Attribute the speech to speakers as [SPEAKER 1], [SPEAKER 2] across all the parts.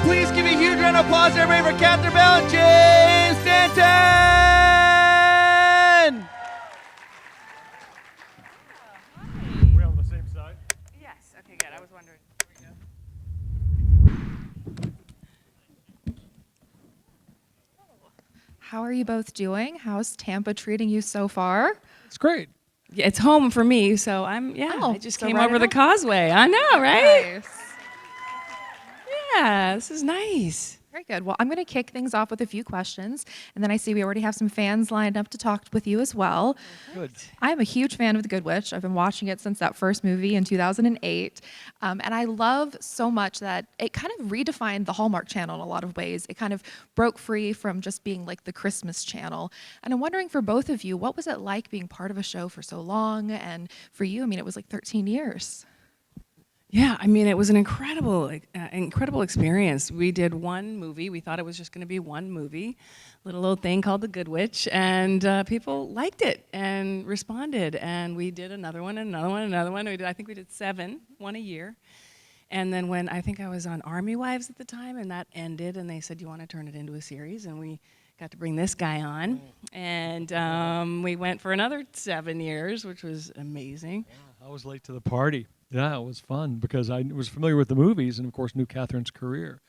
[SPEAKER 1] please give a huge round of applause, everybody, for Catherine Bell and James Denton!
[SPEAKER 2] Are we on the same side?
[SPEAKER 3] Yes. Okay, good. I was wondering. How are you both doing? How's Tampa treating you so far?
[SPEAKER 2] It's great.
[SPEAKER 4] Yeah, it's home for me, so
[SPEAKER 3] Oh,
[SPEAKER 4] I just
[SPEAKER 3] so
[SPEAKER 4] came
[SPEAKER 3] right
[SPEAKER 4] over
[SPEAKER 3] at
[SPEAKER 4] the
[SPEAKER 3] home.
[SPEAKER 4] causeway. I know, right?
[SPEAKER 3] Nice.
[SPEAKER 4] Yeah, this is nice.
[SPEAKER 3] Very good. Well, I'm going to kick things off with a few questions, and then I see we already have some fans lined up to talk with you as well.
[SPEAKER 2] Good.
[SPEAKER 3] I'm a huge fan of The Good Witch. I've been watching it since that first movie in 2008. And I love so much that it kind of redefined the Hallmark Channel in a lot of ways. It kind of broke free from just being like the Christmas channel. And I'm wondering for both of you, what was it like being part of a show for so long? And for you, I mean, it was like 13 years.
[SPEAKER 4] Yeah, I mean, it was an incredible experience. We did one movie. We thought it was just going to be one movie, little old thing called The Good Witch, and people liked it and responded. And we did another one, another one, another one. I think we did 7, one a year. And then when I think I was on Army Wives at the time, and that ended, and they said, "You want to turn it into a series?" And we got to bring this guy on, and we went for another 7 years, which was amazing.
[SPEAKER 2] Yeah, I was late to the party. Yeah, it was fun because I was familiar with the movies and, of course, knew Catherine's career.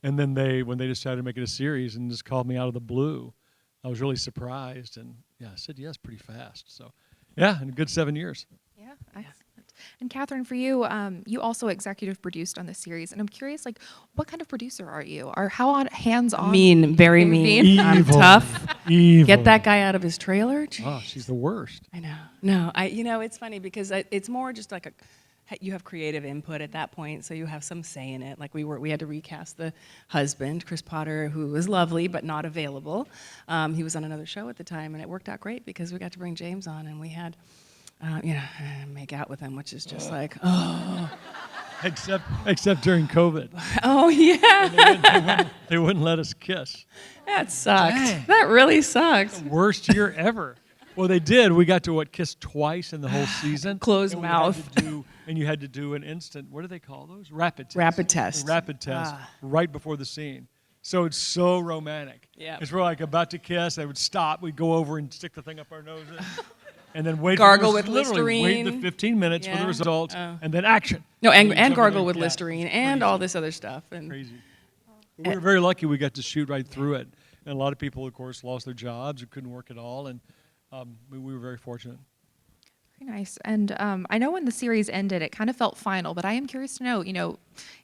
[SPEAKER 2] And then when they decided to make it a series and just called me out of the blue, I was really surprised. And, yeah, I said yes pretty fast. So, yeah, in a good 7 years.
[SPEAKER 3] Yeah, excellent. And Catherine, for you, you also executive produced on this series, and I'm curious, like, what kind of producer are you? Or how hands-on?
[SPEAKER 4] Mean, very mean. I'm
[SPEAKER 2] Evil.
[SPEAKER 4] tough.
[SPEAKER 2] Evil.
[SPEAKER 4] Get that guy out of his trailer. Jeez.
[SPEAKER 2] Oh, she's the worst.
[SPEAKER 4] I know. No, it's funny because it's more just like you have creative input at that point, so you have some say in it. Like we had to recast the husband, Chris Potter, who was lovely but not available. He was on another show at the time, and it worked out great because we got to bring James on, and we had, make out with him, which is just like, oh.
[SPEAKER 2] Except during COVID.
[SPEAKER 4] Oh, yeah.
[SPEAKER 2] They wouldn't let us kiss.
[SPEAKER 4] That sucks.
[SPEAKER 2] Dang.
[SPEAKER 4] That really sucks.
[SPEAKER 2] Worst year ever. Well, they did. We got to, kiss twice in the whole season.
[SPEAKER 4] Closed
[SPEAKER 2] And
[SPEAKER 4] mouth.
[SPEAKER 2] and you had to do an instant, what do they call those? Rapid test.
[SPEAKER 4] Rapid test.
[SPEAKER 2] A rapid test right before the scene. So it's so romantic.
[SPEAKER 4] Yeah.
[SPEAKER 2] Because we're like about to kiss. They would stop. We'd go over and stick the thing up our noses. And then wait.
[SPEAKER 4] Gargle
[SPEAKER 2] for
[SPEAKER 4] with
[SPEAKER 2] literally wait
[SPEAKER 4] Listerine.
[SPEAKER 2] the 15 minutes for the
[SPEAKER 4] Yeah.
[SPEAKER 2] results.
[SPEAKER 4] Oh.
[SPEAKER 2] And then action.
[SPEAKER 4] No, and
[SPEAKER 2] jump in
[SPEAKER 4] gargle
[SPEAKER 2] there.
[SPEAKER 4] with
[SPEAKER 2] Yeah.
[SPEAKER 4] Listerine and all this other stuff. And
[SPEAKER 2] Crazy. We were very lucky we got to shoot right through it. And a lot of people, of course, lost their jobs or couldn't work at all. And we were very fortunate.
[SPEAKER 3] Very nice. And I know when the series ended, it kind of felt final, but I am curious to know,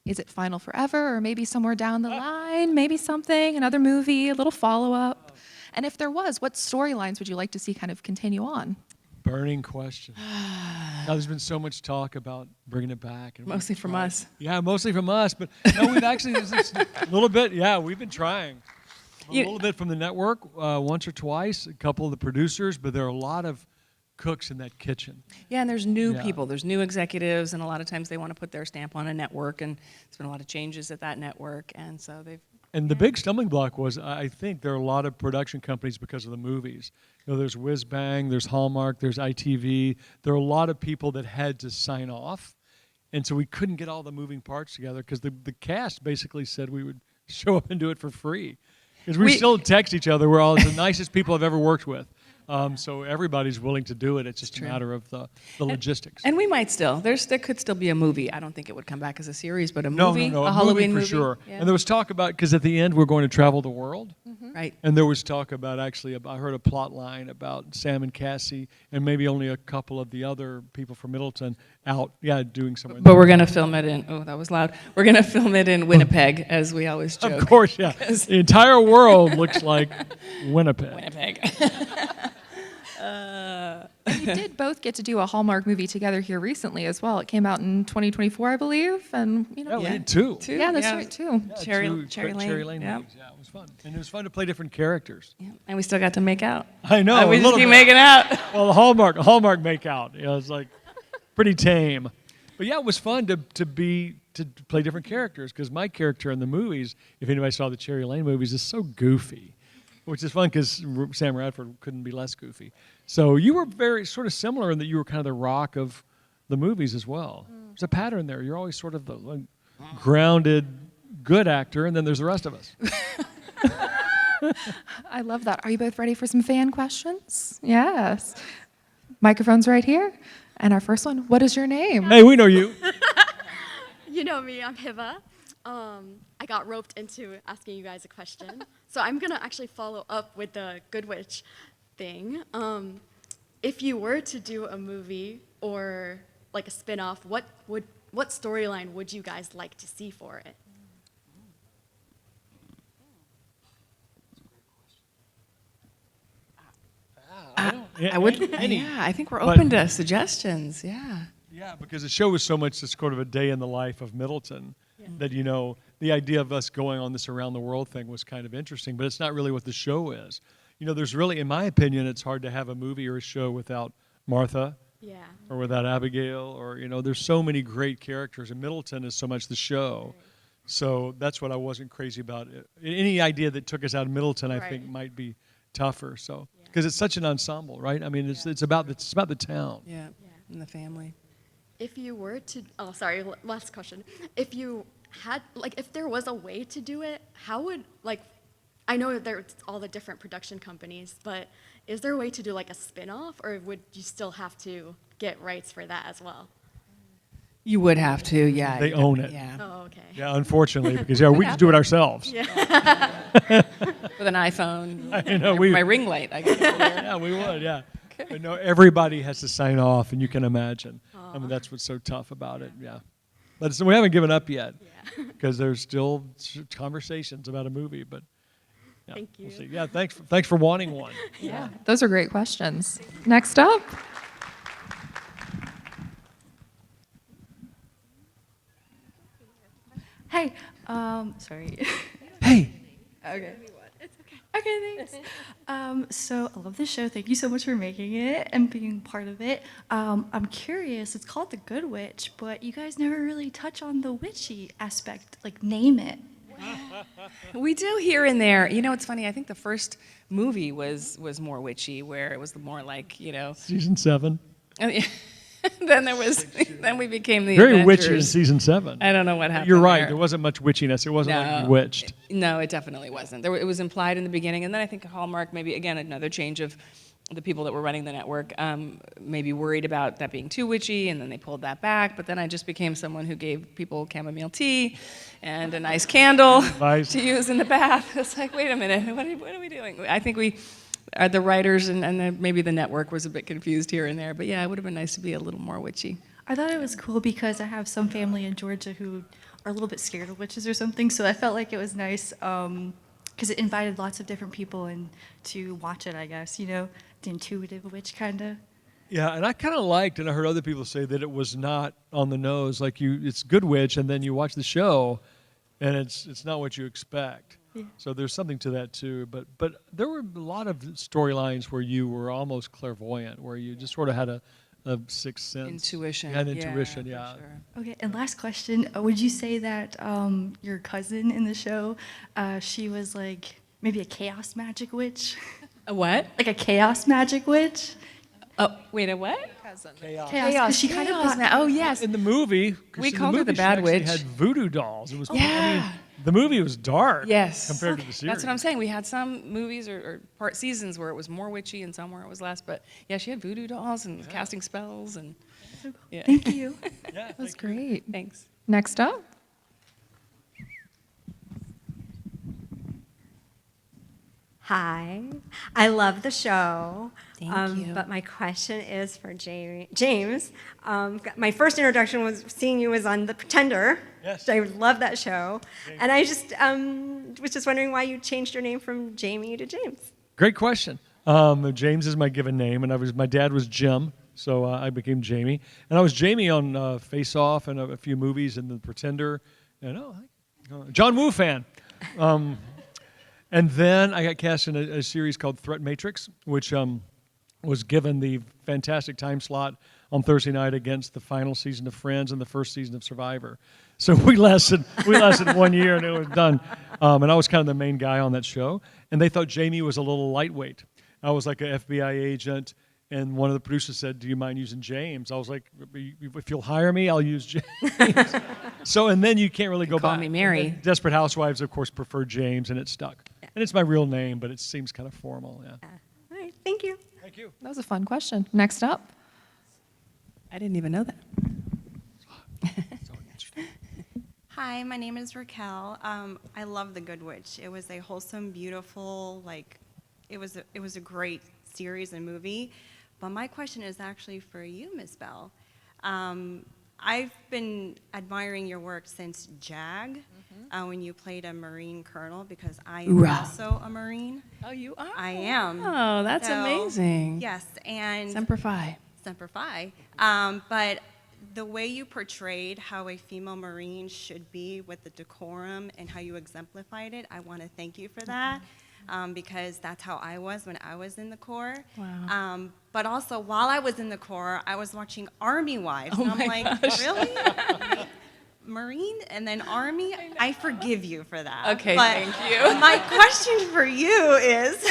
[SPEAKER 3] is it final forever or maybe somewhere down the line, maybe something, another movie, a little follow-up? And if there was, what storylines would you like to see kind of continue on?
[SPEAKER 2] Burning question. Now, there's been so much talk about bringing it back. And
[SPEAKER 4] mostly from us.
[SPEAKER 2] Yeah, mostly from us. But no, we've actually, a little bit, we've been trying. A little bit from the network, once or twice, a couple of the producers, but there are a lot of cooks in that kitchen.
[SPEAKER 4] Yeah, and there's new
[SPEAKER 2] Yeah.
[SPEAKER 4] people, there's new executives, and a lot of times they want to put their stamp on a network, and there's been a lot of changes at that network, and so they've...
[SPEAKER 2] And the big stumbling block was, I think there are a lot of production companies because of the movies. There's Whiz Bang, there's Hallmark, there's ITV. There are a lot of people that had to sign off, and so we couldn't get all the moving parts together because the cast basically said we would show up and do it for free. Because we still text each other. We're all the nicest people I've ever worked with. So everybody's willing to do it. It's just a matter of the logistics.
[SPEAKER 4] And we might still. There could still be a movie. I don't think it would come back as a series, but a movie,
[SPEAKER 2] no,
[SPEAKER 4] a Halloween
[SPEAKER 2] movie
[SPEAKER 4] movie.
[SPEAKER 2] for sure.
[SPEAKER 4] Yeah.
[SPEAKER 2] And there was talk about, because at the end we're going to travel the world.
[SPEAKER 4] Right.
[SPEAKER 2] And there was talk about I heard a plot line about Sam and Cassie and maybe only a couple of the other people from Middleton doing something.
[SPEAKER 4] But we're going to film it in, that was loud. We're going to film it in Winnipeg, as we always joke.
[SPEAKER 2] Of course, yeah. The entire world looks like Winnipeg.
[SPEAKER 4] Winnipeg.
[SPEAKER 3] And you did both get to do a Hallmark movie together here recently as well. It came out in 2024, I believe, and
[SPEAKER 2] Yeah, we did two.
[SPEAKER 3] Yeah, that's right, too.
[SPEAKER 4] Cherry
[SPEAKER 2] Cherry
[SPEAKER 4] Lane.
[SPEAKER 2] Lane
[SPEAKER 4] Yeah.
[SPEAKER 2] movies. Yeah, it was fun. And it was fun to play different characters.
[SPEAKER 4] Yeah. And we still got to make out.
[SPEAKER 2] I know.
[SPEAKER 4] We
[SPEAKER 2] a
[SPEAKER 4] just
[SPEAKER 2] little
[SPEAKER 4] keep
[SPEAKER 2] bit.
[SPEAKER 4] making out.
[SPEAKER 2] Well, the Hallmark make out. It's like pretty tame. But yeah, it was fun to play different characters because my character in the movies, if anybody saw the Cherry Lane movies, is so goofy, which is fun because Sam Radford couldn't be less goofy. So you were very sort of similar in that you were kind of the rock of the movies as well. There's a pattern there. You're always sort of the grounded, good actor, and then there's the rest of us.
[SPEAKER 3] I love that. Are you both ready for some fan questions? Yes. Microphone's right here. And our first one, what is your name?
[SPEAKER 2] Hey, we know you.
[SPEAKER 5] You know me, I'm Hiva. I got roped into asking you guys a question. So I'm gonna actually follow up with the Good Witch thing. If you were to do a movie or like a spin-off, what storyline would you guys like to see for it?
[SPEAKER 4] I would. Yeah, I think we're
[SPEAKER 2] But-
[SPEAKER 4] open to suggestions. Yeah.
[SPEAKER 2] Yeah, because the show was so much just sort of a day in the life of Middleton that, you know, the idea of us going on this around the world thing was kind of interesting, but it's not really what the show is. You know, there's really, in my opinion, it's hard to have a movie or a show without Martha
[SPEAKER 5] Yeah.
[SPEAKER 2] or without Abigail, or, you know, there's so many great characters, and Middleton is so much the show. So that's what I wasn't crazy about. Any idea that took us out of Middleton, I think,
[SPEAKER 5] Right.
[SPEAKER 2] might be tougher. So because it's such an ensemble, right? I mean, it's about the town.
[SPEAKER 4] Yeah. And the family.
[SPEAKER 5] If you were to, oh, sorry, last question. If you had, like, if there was a way to do it, how would, like, I know there's all the different production companies, but is there a way to do, like, a spin-off, or would you still have to get rights for that as well?
[SPEAKER 4] You would have to. Yeah.
[SPEAKER 2] They own it.
[SPEAKER 4] Yeah.
[SPEAKER 5] Oh, okay.
[SPEAKER 2] Yeah, unfortunately, because we just do it ourselves.
[SPEAKER 4] With an iPhone.
[SPEAKER 2] You know,
[SPEAKER 4] my ring light. I guess.
[SPEAKER 2] Yeah, we would. Yeah. But no, everybody has to sign off, and you can imagine. I mean, that's what's so tough about it. Yeah. But we haven't given up yet because there's still conversations about a movie. But yeah,
[SPEAKER 5] Thank you.
[SPEAKER 2] We'll see. Yeah, thanks for wanting one.
[SPEAKER 3] Yeah, those are great questions. Next up.
[SPEAKER 6] Hey, sorry.
[SPEAKER 2] Hey.
[SPEAKER 6] Okay. Okay, thanks. So I love the show. Thank you so much for making it and being part of it. I'm curious. It's called The Good Witch, but you guys never really touch on the witchy aspect. Like, name it.
[SPEAKER 4] We do here and there. You know, it's funny. I think the first movie was more witchy, where it was more like, you know.
[SPEAKER 2] Season 7.
[SPEAKER 4] Then we became the
[SPEAKER 2] Very witchy in
[SPEAKER 4] Avengers.
[SPEAKER 2] season 7.
[SPEAKER 4] I don't know what happened.
[SPEAKER 2] You're right.
[SPEAKER 4] there.
[SPEAKER 2] There wasn't much witchiness. It wasn't like bewitched.
[SPEAKER 4] No, it definitely wasn't. It was implied in the beginning, and then I think Hallmark, maybe again another change of the people that were running the network, maybe worried about that being too witchy, and then they pulled that back. But then I just became someone who gave people chamomile tea and a nice candle
[SPEAKER 2] Nice.
[SPEAKER 4] to use in the bath. It's like, wait a minute, what are we doing? I think the writers and maybe the network was a bit confused here and there. But yeah, it would have been nice to be a little more witchy.
[SPEAKER 6] I thought it was cool because I have some family in Georgia who are a little bit scared of witches or something. So I felt like it was nice because it invited lots of different people in to watch it, I guess, you know, the intuitive witch kind of.
[SPEAKER 2] Yeah, and I kind of liked, and I heard other people say that it was not on the nose. Like it's Good Witch, and then you watch the show, and it's not what you expect.
[SPEAKER 6] Yeah.
[SPEAKER 2] So there's something to that too. But there were a lot of storylines where you were almost clairvoyant, where you just sort of had a sixth sense.
[SPEAKER 4] Intuition.
[SPEAKER 2] Yeah, an intuition,
[SPEAKER 4] for
[SPEAKER 2] yeah.
[SPEAKER 4] sure.
[SPEAKER 6] Okay, and last question. Would you say that your cousin in the show, she was like maybe a chaos magic witch?
[SPEAKER 4] A what?
[SPEAKER 6] Like a chaos magic witch?
[SPEAKER 4] Oh, wait, a what?
[SPEAKER 2] Chaos.
[SPEAKER 6] Chaos, 'cause she kind of
[SPEAKER 4] Chaos.
[SPEAKER 6] brought,
[SPEAKER 4] Oh, yes.
[SPEAKER 2] In the movie, 'cause
[SPEAKER 4] We
[SPEAKER 2] in
[SPEAKER 4] called her
[SPEAKER 2] movie
[SPEAKER 4] the Bad
[SPEAKER 2] she actually
[SPEAKER 4] Witch.
[SPEAKER 2] had voodoo dolls. It was I
[SPEAKER 4] Yeah.
[SPEAKER 2] mean, the movie was dark.
[SPEAKER 4] Yes.
[SPEAKER 2] Compared to the series.
[SPEAKER 4] That's what I'm saying. We had some movies or part seasons where it was more witchy and some where it was less. But yeah, she had voodoo dolls and casting spells and. Yeah.
[SPEAKER 6] Thank you.
[SPEAKER 2] Yeah,
[SPEAKER 3] That's
[SPEAKER 2] thank you.
[SPEAKER 3] great.
[SPEAKER 4] Thanks.
[SPEAKER 3] Next up.
[SPEAKER 7] Hi, I love the show.
[SPEAKER 4] Thank you.
[SPEAKER 7] But my question is for James. My first introduction was seeing you was on The Pretender.
[SPEAKER 2] Yes.
[SPEAKER 7] I love that show. And I just was just wondering why you changed your name from Jamie to James.
[SPEAKER 2] Great question. James is my given name, and my dad was Jim, so I became Jamie. And I was Jamie on Face Off and a few movies, and The Pretender, and John Woo fan. And then I got cast in a series called Threat Matrix, which was given the fantastic time slot on Thursday night against the final season of Friends and the first season of Survivor. So we lasted 1 year, and it was done. And I was kind of the main guy on that show. And they thought Jamie was a little lightweight. I was like an FBI agent, And one of the producers said, "Do you mind using James?" I was like, "If you'll hire me, I'll use James." So, and then you can't really go
[SPEAKER 4] Call
[SPEAKER 2] back.
[SPEAKER 4] me Mary.
[SPEAKER 2] And then Desperate Housewives, of course, preferred James, and it stuck. And it's my real name, but it seems kind of formal. Yeah.
[SPEAKER 7] All right, thank you.
[SPEAKER 2] Thank you.
[SPEAKER 3] That was a fun question. Next up.
[SPEAKER 4] I didn't even know that.
[SPEAKER 8] Hi, my name is Raquel. I love The Good Witch. It was a wholesome, beautiful, it was a great series and movie. But my question is actually for you, Miss Bell. I've been admiring your work since JAG, when you played a Marine colonel, because I am
[SPEAKER 4] Hoorah.
[SPEAKER 8] also a Marine.
[SPEAKER 4] Oh, you are?
[SPEAKER 8] I am.
[SPEAKER 4] Oh, that's
[SPEAKER 8] So,
[SPEAKER 4] amazing.
[SPEAKER 8] Yes, and
[SPEAKER 4] Semper Fi.
[SPEAKER 8] Semper Fi. But the way you portrayed how a female Marine should be with the decorum and how you exemplified it, I want to thank you for that, because that's how I was when I was in the Corps.
[SPEAKER 4] Wow.
[SPEAKER 8] But also, while I was in the Corps, I was watching Army Wives,
[SPEAKER 4] Oh
[SPEAKER 8] and I'm
[SPEAKER 4] my
[SPEAKER 8] like,
[SPEAKER 4] gosh.
[SPEAKER 8] really? Marine and then Army? I forgive you for that.
[SPEAKER 4] Okay,
[SPEAKER 8] But
[SPEAKER 4] thank you.
[SPEAKER 8] My question for you is,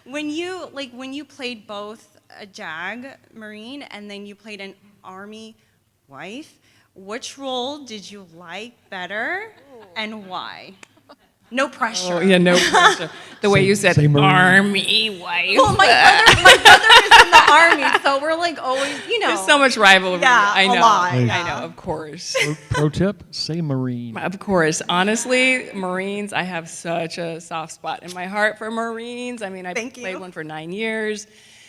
[SPEAKER 8] when you played both a JAG Marine and then you played an Army wife, which role did you like better and why? No pressure.
[SPEAKER 4] Oh, yeah, no pressure. The way you said
[SPEAKER 2] say Marine.
[SPEAKER 4] Army wife.
[SPEAKER 8] Well, my brother is in the Army, so we're like always,
[SPEAKER 4] There's so much rivalry.
[SPEAKER 8] Yeah,
[SPEAKER 4] I know.
[SPEAKER 8] a lot,
[SPEAKER 4] I
[SPEAKER 8] yeah.
[SPEAKER 4] know, of course.
[SPEAKER 2] Pro tip: say Marine.
[SPEAKER 4] Of course. Honestly, Marines, I have such a soft spot in my heart for Marines. I mean, I
[SPEAKER 8] Thank
[SPEAKER 4] played
[SPEAKER 8] you.
[SPEAKER 4] one for 9 years.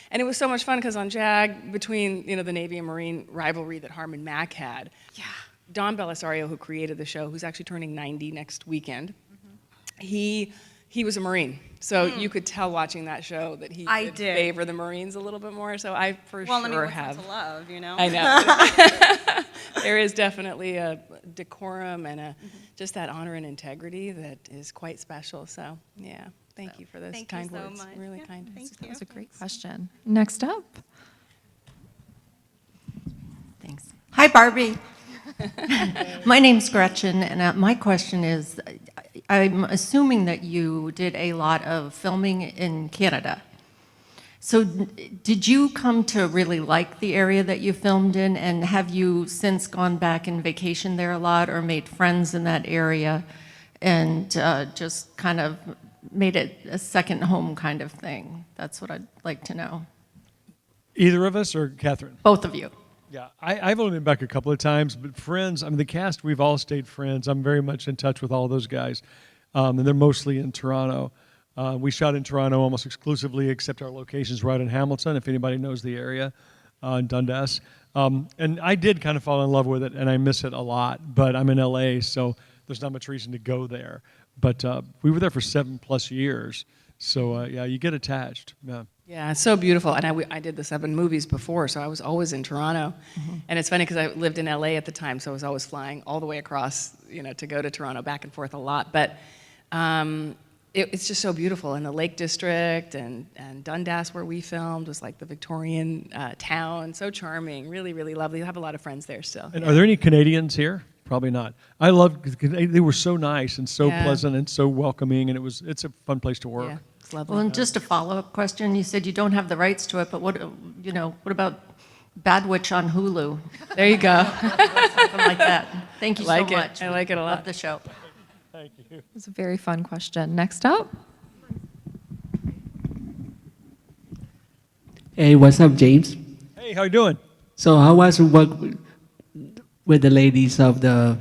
[SPEAKER 4] And it was so much fun because on JAG, between the Navy and Marine rivalry that Harmon Mack had, Don Belisario, who created the show, who's actually turning 90 next weekend, he was a Marine. So you could tell watching that show that he
[SPEAKER 8] I
[SPEAKER 4] did
[SPEAKER 8] did.
[SPEAKER 4] favor the Marines a little bit more. So I for
[SPEAKER 8] Well, I mean,
[SPEAKER 4] sure
[SPEAKER 8] what's not
[SPEAKER 4] have.
[SPEAKER 8] to love, you know?
[SPEAKER 4] I know. There is definitely a decorum and just that honor and integrity that is quite special. So, yeah, thank you for those
[SPEAKER 8] Thank you
[SPEAKER 4] kind
[SPEAKER 8] so
[SPEAKER 4] words.
[SPEAKER 8] much.
[SPEAKER 4] Really
[SPEAKER 8] Yeah,
[SPEAKER 4] kind.
[SPEAKER 8] thank
[SPEAKER 3] That
[SPEAKER 8] you.
[SPEAKER 3] was a great question. Next up.
[SPEAKER 9] Thanks. Hi, Barbie. My name's Gretchen, and my question is, I'm assuming that you did a lot of filming in Canada. So did you come to really like the area that you filmed in, and have you since gone back and vacationed there a lot or made friends in that area and just kind of made it a second home kind of thing? That's what I'd like to know.
[SPEAKER 2] Either of us or Catherine?
[SPEAKER 9] Both of you.
[SPEAKER 2] Yeah, I've only been back a couple of times, but friends, I mean, the cast, we've all stayed friends. I'm very much in touch with all those guys, and they're mostly in Toronto. We shot in Toronto almost exclusively, except our location's right in Hamilton, if anybody knows the area, in Dundas. And I did kind of fall in love with it, and I miss it a lot, but I'm in LA, so there's not much reason to go there. But we were there for 7+ years, so yeah, you get attached. Yeah.
[SPEAKER 4] Yeah, it's so beautiful. And I did the 7 movies before, so I was always in Toronto. And it's funny because I lived in LA at the time, so I was always flying all the way across, to go to Toronto, back and forth a lot. But it's just so beautiful. And the Lake District and Dundas, where we filmed, was like the Victorian town. So charming, really, really lovely. I have a lot of friends there still.
[SPEAKER 2] And are there any Canadians here? Probably not. I loved, they were so nice and so
[SPEAKER 4] Yeah.
[SPEAKER 2] pleasant and so welcoming, and it's a fun place to work.
[SPEAKER 4] Yeah, it's lovely.
[SPEAKER 9] Well, and just a follow-up question, you said you don't have the rights to it, but what about Bad Witch on Hulu?
[SPEAKER 4] There you go.
[SPEAKER 9] Something like that. Thank you
[SPEAKER 4] Like
[SPEAKER 9] so
[SPEAKER 4] it.
[SPEAKER 9] much.
[SPEAKER 4] I like it a lot.
[SPEAKER 9] Love the show.
[SPEAKER 2] Thank you.
[SPEAKER 3] It was a very fun question. Next up.
[SPEAKER 10] Hey, what's up, James?
[SPEAKER 2] Hey, how you doing?
[SPEAKER 10] So, how was your work with the ladies of the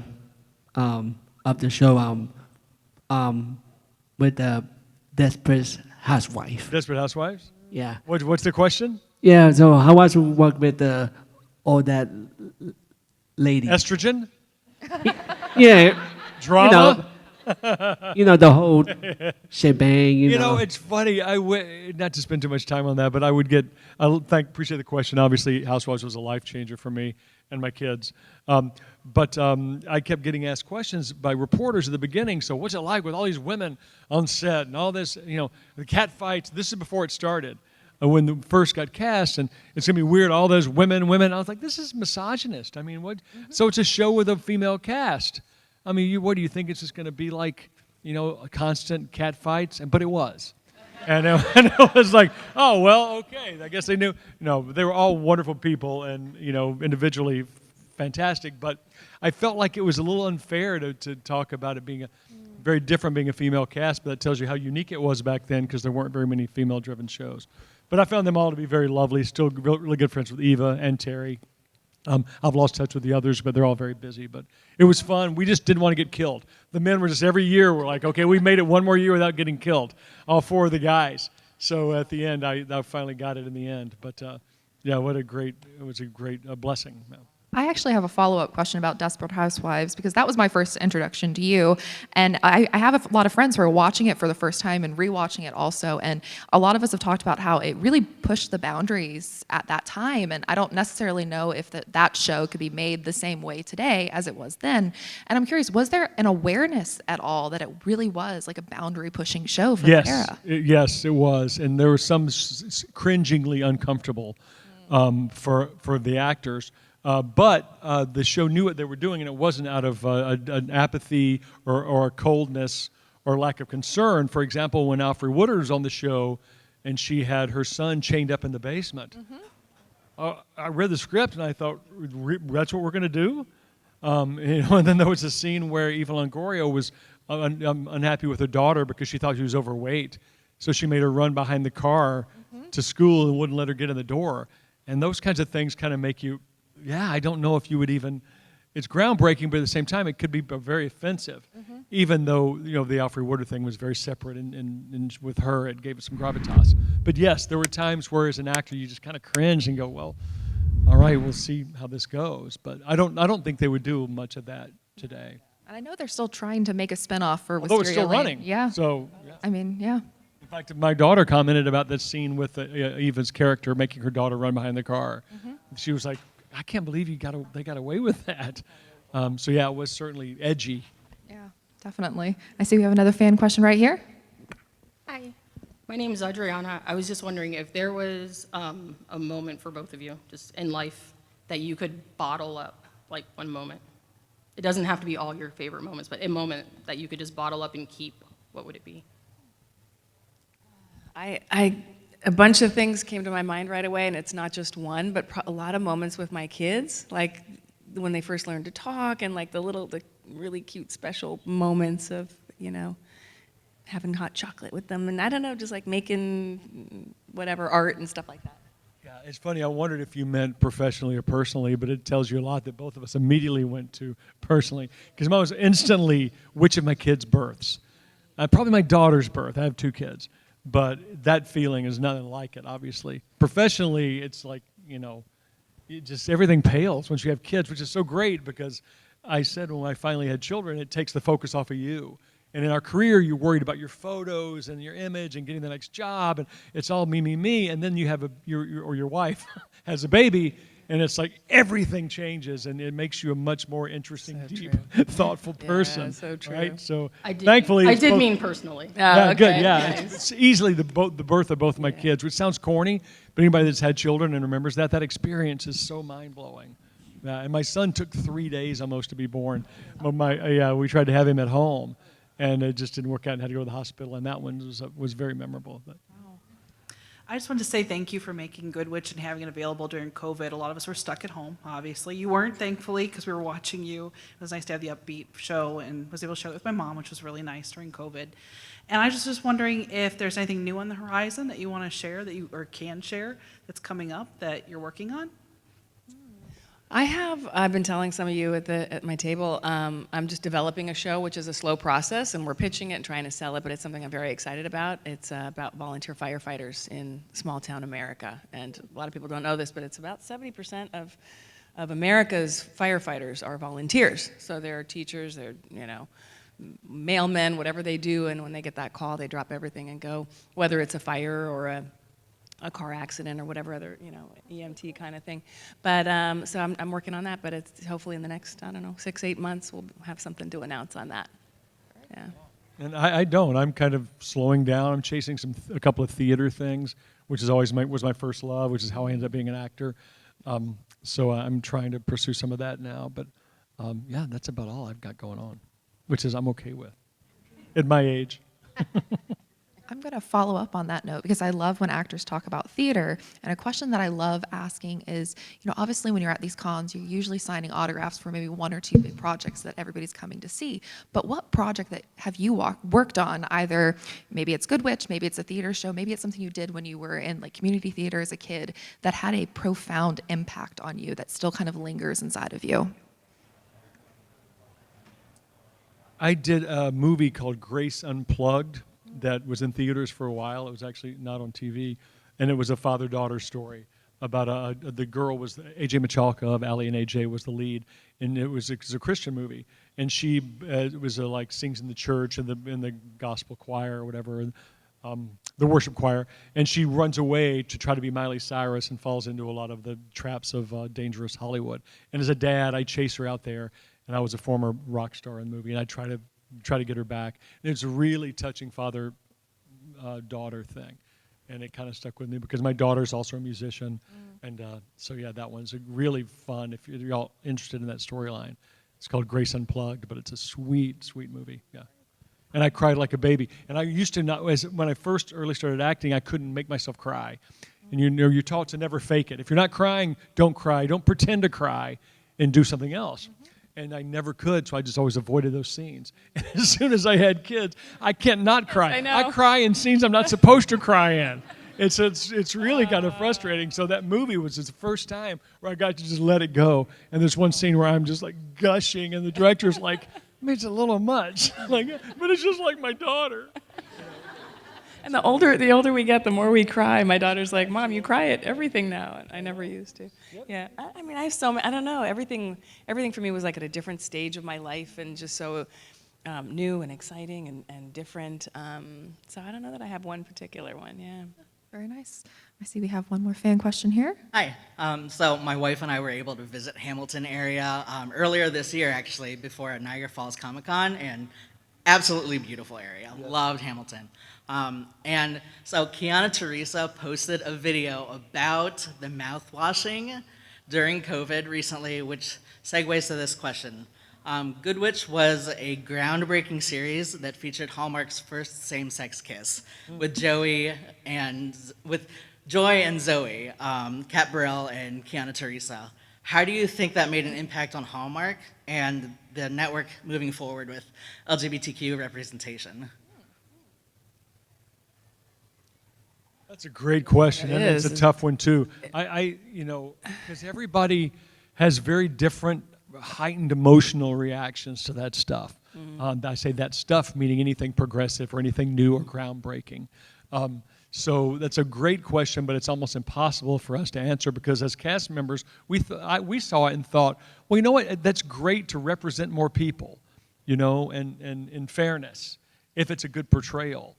[SPEAKER 10] show? With the Desperate Housewife.
[SPEAKER 2] Desperate Housewives?
[SPEAKER 10] Yeah.
[SPEAKER 2] What's the question?
[SPEAKER 10] Yeah. So, how was your work with all that ladies?
[SPEAKER 2] Estrogen?
[SPEAKER 10] Yeah.
[SPEAKER 2] Drama?
[SPEAKER 10] The whole shebang. You know.
[SPEAKER 2] It's funny. Not to spend too much time on that, but I appreciate the question. Obviously, Housewives was a life changer for me and my kids. But I kept getting asked questions by reporters at the beginning. So what's it like with all these women on set and all this, the cat fights? This is before it started. When the first got cast, and it's going to be weird, all those women. I was like, this is misogynist. I mean, what? So it's a show with a female cast. I mean, what do you think it's just going to be like, a constant cat fights? But it was. And it was like, oh, well, okay. I guess they knew. No, they were all wonderful people and, individually fantastic. But I felt like it was a little unfair to talk about it being very different being a female cast, but that tells you how unique it was back then because there weren't very many female-driven shows. But I found them all to be very lovely, still really good friends with Eva and Terry. I've lost touch with the others, but they're all very busy. But it was fun. We just didn't want to get killed. The men were just every year, we're like, okay, we made it one more year without getting killed, all 4 of the guys. So at the end, I finally got it in the end. But yeah, it was a great blessing.
[SPEAKER 3] I actually have a follow-up question about Desperate Housewives because that was my first introduction to you. And I have a lot of friends who are watching it for the first time and rewatching it also. And a lot of us have talked about how it really pushed the boundaries at that time. And I don't necessarily know if that show could be made the same way today as it was then. And I'm curious, was there an awareness at all that it really was like a boundary-pushing show for the era?
[SPEAKER 2] Yes, it was. And there was some cringingly uncomfortable for the actors. But the show knew what they were doing, and it wasn't out of an apathy or a coldness or lack of concern. For example, when Alfre Woodard was on the show and she had her son chained up in the basement, I read the script and I thought, that's what we're going to do? And then there was a scene where Eva Longoria was unhappy with her daughter because she thought she was overweight. So she made her run behind the car to school and wouldn't let her get in the door. And those kinds of things kind of make you... Yeah, I don't know if you would even. It's groundbreaking, but at the same time, it could be very offensive. Even though the Alfre Woodard thing was very separate, and with her, it gave it some gravitas. But yes, there were times where, as an actor, you just kind of cringe and go, "Well, all right, we'll see how this goes." But I don't think they would do much of that today.
[SPEAKER 3] And I know they're still trying to make a spinoff for Wisteria
[SPEAKER 2] Although it's still
[SPEAKER 3] Lane.
[SPEAKER 2] running.
[SPEAKER 3] Yeah.
[SPEAKER 2] So. Yeah.
[SPEAKER 3] I mean, yeah.
[SPEAKER 2] In fact, my daughter commented about that scene with Eva's character making her daughter run behind the car. She was like, I can't believe they got away with that. So yeah, it was certainly edgy.
[SPEAKER 3] Yeah, definitely. I see we have another fan question right here.
[SPEAKER 11] Hi, my name is Adriana. I was just wondering if there was a moment for both of you, just in life, that you could bottle up, like one moment. It doesn't have to be all your favorite moments, but a moment that you could just bottle up and keep. What would it be?
[SPEAKER 4] A bunch of things came to my mind right away, and it's not just one, but a lot of moments with my kids, like when they first learned to talk, and like the really cute special moments of, having hot chocolate with them, and I don't know, just like making whatever art and stuff like that.
[SPEAKER 2] Yeah, it's funny. I wondered if you meant professionally or personally, but it tells you a lot that both of us immediately went to personally, because mine was instantly which of my kids' births. Probably my daughter's birth. I have 2 kids. But that feeling is nothing like it, obviously. Professionally, it's like, just everything pales once you have kids, which is so great because I said when I finally had children, it takes the focus off of you. And in our career, you're worried about your photos and your image and getting the next job, and it's all me, me, me. And then you have your wife has a baby, and it's like everything changes, and it makes you a much more interesting,
[SPEAKER 4] So
[SPEAKER 2] deep,
[SPEAKER 4] true.
[SPEAKER 2] thoughtful person.
[SPEAKER 4] so true.
[SPEAKER 2] Right? So
[SPEAKER 11] Thankfully, I did
[SPEAKER 2] both,
[SPEAKER 11] mean personally.
[SPEAKER 2] yeah,
[SPEAKER 11] Okay,
[SPEAKER 2] good. Yeah,
[SPEAKER 11] nice.
[SPEAKER 2] it's easily the birth of both of my kids, which sounds corny, but anybody that's had children and remembers that experience is so mind blowing. And my son took 3 days almost to be born. But we tried to have him at home, and it just didn't work out, and had to go to the hospital. And that one was very memorable. But.
[SPEAKER 12] I just wanted to say thank you for making Good Witch and having it available during COVID. A lot of us were stuck at home, obviously. You weren't, thankfully, because we were watching you. It was nice to have the upbeat show, and was able to show it with my mom, which was really nice during COVID. And I was just wondering if there's anything new on the horizon that you want to share, or can share, that's coming up that you're working on?
[SPEAKER 4] I've been telling some of you at my table, I'm just developing a show, which is a slow process, and we're pitching it and trying to sell it, but it's something I'm very excited about. It's about volunteer firefighters in small town America. And a lot of people don't know this, but it's about 70% of America's firefighters are volunteers. So they're teachers, they're, mailmen, whatever they do, and when they get that call, they drop everything and go, whether it's a fire or a car accident or whatever other, EMT kind of thing. But so I'm working on that, but it's hopefully in the next, 6-8 months, we'll have something to announce on that. Yeah.
[SPEAKER 2] And I don't. I'm kind of slowing down. I'm chasing a couple of theater things, which is always was my first love, which is how I ended up being an actor. So I'm trying to pursue some of that now. But yeah, that's about all I've got going on, which is I'm okay with at my age.
[SPEAKER 3] going to follow up on that note because I love when actors talk about theater. And a question that I love asking is, obviously when you're at these cons, you're usually signing autographs for maybe one or two big projects that everybody's coming to see. But what project that have you worked on? Either maybe it's Good Witch, maybe it's a theater show, maybe it's something you did when you were in like community theater as a kid that had a profound impact on you that still kind of lingers inside of you.
[SPEAKER 2] I did a movie called Grace Unplugged that was in theaters for a while. It was actually not on TV, and it was a father-daughter story about the girl was A.J. Michalka of Ally and A.J. was the lead, and it was a Christian movie, and she was like sings in the church and in the gospel choir or whatever, the worship choir, and she runs away to try to be Miley Cyrus and falls into a lot of the traps of dangerous Hollywood. And as a dad, I chase her out there. And I was a former rock star in the movie, and I try to get her back. And it's a really touching father-daughter thing, and it kind of stuck with me because my daughter's also a musician, and so yeah, that one's really fun if you're all interested in that storyline. It's called Grace Unplugged, but it's a sweet, sweet movie. Yeah, and I cried like a baby. And I used to not when I first early started acting, I couldn't make myself cry, and you're taught to never fake it. If you're not crying, don't cry. Don't pretend to cry, and do something else. And I never could, so I just always avoided those scenes. And as soon as I had kids, I can't not cry.
[SPEAKER 4] Yes, I know.
[SPEAKER 2] I cry in scenes I'm not supposed to cry in. It's really kind of frustrating. So that movie was the first time where I got to just let it go. And there's one scene where I'm just like gushing, and the director's like, it's a little much. Like, but it's just like my daughter.
[SPEAKER 4] And the older we get, the more we cry. My daughter's like, Mom, you cry at everything now. I never used to. Yep. Yeah. I mean, I have so many, I don't know. Everything for me was like at a different stage of my life and just so new and exciting and different. So I don't know that I have one particular one. Yeah.
[SPEAKER 3] Very nice. I see we have one more fan question here.
[SPEAKER 13] Hi. So my wife and I were able to visit Hamilton area earlier this year, actually, before Niagara Falls Comic Con, and absolutely beautiful area. Yes. Loved Hamilton. And so Kiana Teresa posted a video about the mouthwashing during COVID recently, which segues to this question. Good Witch was a groundbreaking series that featured Hallmark's first same-sex kiss with Joy and Zoe, Kat Burrell and Kiana Teresa. How do you think that made an impact on Hallmark and the network moving forward with LGBTQ representation?
[SPEAKER 2] That's a great question, and
[SPEAKER 4] is.
[SPEAKER 2] it's a tough one too. Because everybody has very different heightened emotional reactions to that stuff. I say that stuff meaning anything progressive or anything new or groundbreaking. So that's a great question, but it's almost impossible for us to answer because as cast members, we saw it and thought, well, you know what? That's great to represent more people, and in fairness, if it's a good portrayal.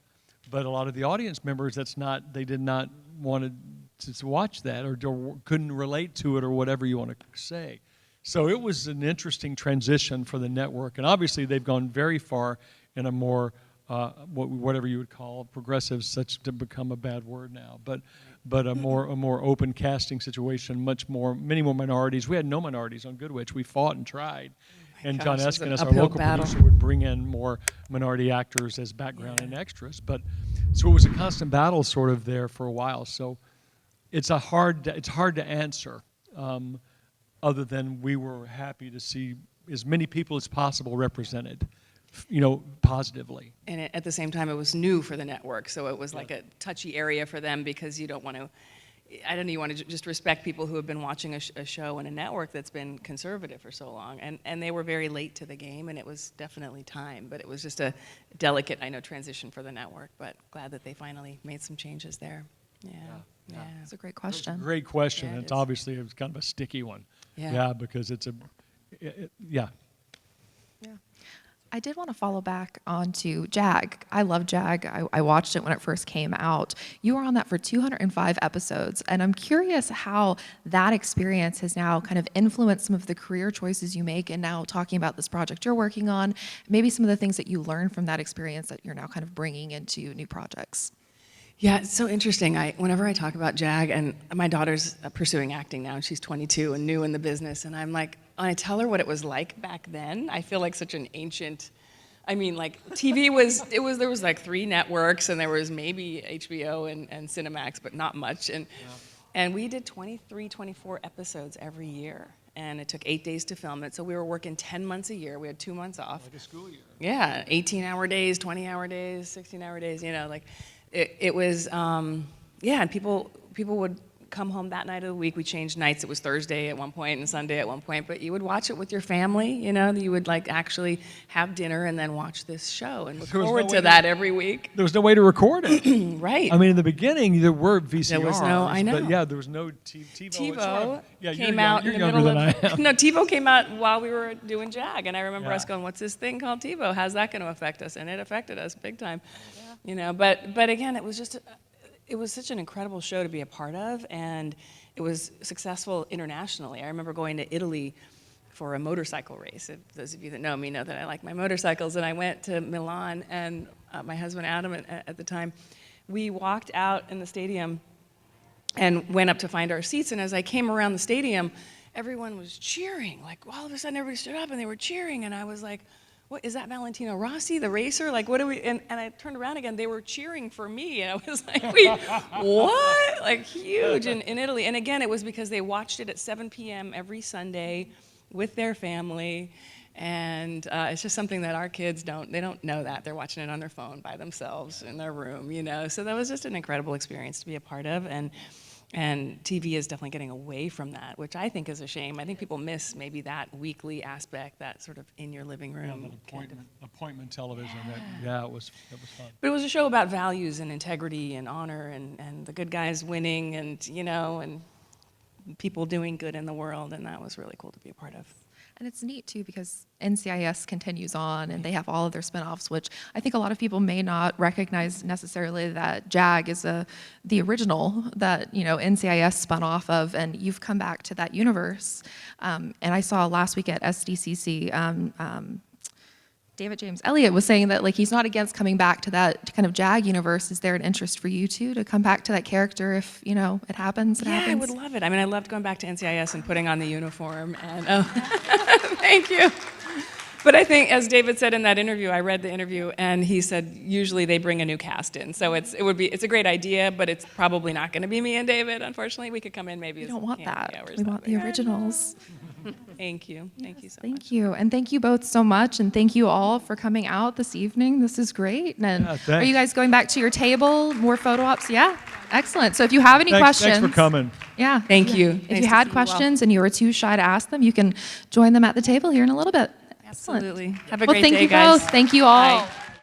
[SPEAKER 2] But a lot of the audience members, they did not want to watch that or couldn't relate to it or whatever you want to say. So it was an interesting transition for the network. And obviously they've gone very far in a more, whatever you would call progressive, such to become a bad word now, but a more open casting situation, many more minorities. We had no minorities on Good Witch. We fought and tried. And John Eskin, as our local producer, would bring in more minority actors as background and extras. So it was a constant battle sort of there for a while. So it's hard to answer, other than we were happy to see as many people as possible represented, positively.
[SPEAKER 4] And at the same time, it was new for the network, so it was like a touchy area for them because you want to just respect people who have been watching a show and a network that's been conservative for so long. And they were very late to the game, and it was definitely time. But it was just a delicate, transition for the network. But glad that they finally made some changes there. Yeah.
[SPEAKER 3] That's a great question.
[SPEAKER 2] It's a great question.
[SPEAKER 4] Yeah,
[SPEAKER 2] It's obviously it was kind of a sticky one.
[SPEAKER 4] Yeah.
[SPEAKER 2] Because it's
[SPEAKER 3] Yeah. I did want to follow back onto JAG. I love JAG. I watched it when it first came out. You were on that for 205 episodes, and I'm curious how that experience has now kind of influenced some of the career choices you make, and now talking about this project you're working on, maybe some of the things that you learned from that experience that you're now kind of bringing into new projects.
[SPEAKER 4] Yeah, it's so interesting. Whenever I talk about JAG, and my daughter's pursuing acting now, and she's 22 and new in the business, and I'm like, when I tell her what it was like back then, I feel like such an ancient I mean, like TV there was like 3 networks, and there was maybe HBO and Cinemax, but not much. And we did 23, 24 episodes every year. And it took 8 days to film it. So we were working 10 months a year. We had 2 months off.
[SPEAKER 2] Like a school year.
[SPEAKER 4] Yeah, 18-hour days, 20-hour days, 16-hour days, like it was, and people would come home that night of the week. We changed nights. It was Thursday at one point and Sunday at one point, but you would watch it with your family, you would like actually have dinner and then watch this show and look forward to that every week.
[SPEAKER 2] There was no way to record it.
[SPEAKER 4] Right.
[SPEAKER 2] I mean, in the beginning, there were VCRs.
[SPEAKER 4] There was no, I know.
[SPEAKER 2] But yeah, there was no TiVo.
[SPEAKER 4] TiVo came out in the middle of, no, TiVo came out while we were doing JAG, and I remember us going, what's this thing called TiVo? How's that going to affect us? And it affected us big time, but again, it was just, it was such an incredible show to be a part of, and it was successful internationally. I remember going to Italy for a motorcycle race. Those of you that know me know that I like my motorcycles, and I went to Milan, and my husband Adam at the time, we walked out in the stadium and went up to find our seats, and as I came around the stadium, everyone was cheering. Like, all of a sudden, everybody stood up, and they were cheering, and I was like, what, is that Valentino Rossi, the racer? Like, what do we, and I turned around again, they were cheering for me, and I was like, what? Like, huge in Italy. And again, it was because they watched it at 7 p.m. every Sunday with their family, and it's just something that our kids they don't know that. They're watching it on their phone by themselves in their room, So that was just an incredible experience to be a part of, and TV is definitely getting away from that, which I think is a shame. I think people miss maybe that weekly aspect, that sort of in your living room.
[SPEAKER 2] Appointment television. It was fun.
[SPEAKER 4] But it was a show about values and integrity and honor and the good guys winning and people doing good in the world, and that was really cool to be a part of.
[SPEAKER 3] And it's neat too because NCIS continues on and they have all of their spinoffs, which I think a lot of people may not recognize necessarily that JAG is the original that NCIS spun off of, and you've come back to that universe. And I saw last week at SDCC, David James Elliott was saying that he's not against coming back to that kind of JAG universe. Is there an interest for you too to come back to that character if it happens?
[SPEAKER 4] Yeah, I would love it. I mean, I loved going back to NCIS and putting on the uniform. And thank you. But I think, as David said in that interview, I read the interview, and he said usually they bring a new cast in. So it's a great idea, but it's probably not going to be me and David. Unfortunately, we could come in maybe.
[SPEAKER 3] We don't want that. We want the originals.
[SPEAKER 4] Thank you. Thank you so much.
[SPEAKER 3] Thank you. And thank you both so much. And thank you all for coming out this evening. This is great. And are you guys going back to your table? More photo ops? Yeah. Excellent. So if you have any questions.
[SPEAKER 2] Thanks for coming.
[SPEAKER 3] Yeah.
[SPEAKER 4] Thank you.
[SPEAKER 3] If you had questions and you were too shy to ask them, you can join them at the table here in a little bit. Excellent.
[SPEAKER 4] Absolutely. Have a great day,
[SPEAKER 3] thank you
[SPEAKER 4] guys.
[SPEAKER 3] both. Thank you all.
[SPEAKER 4] Bye.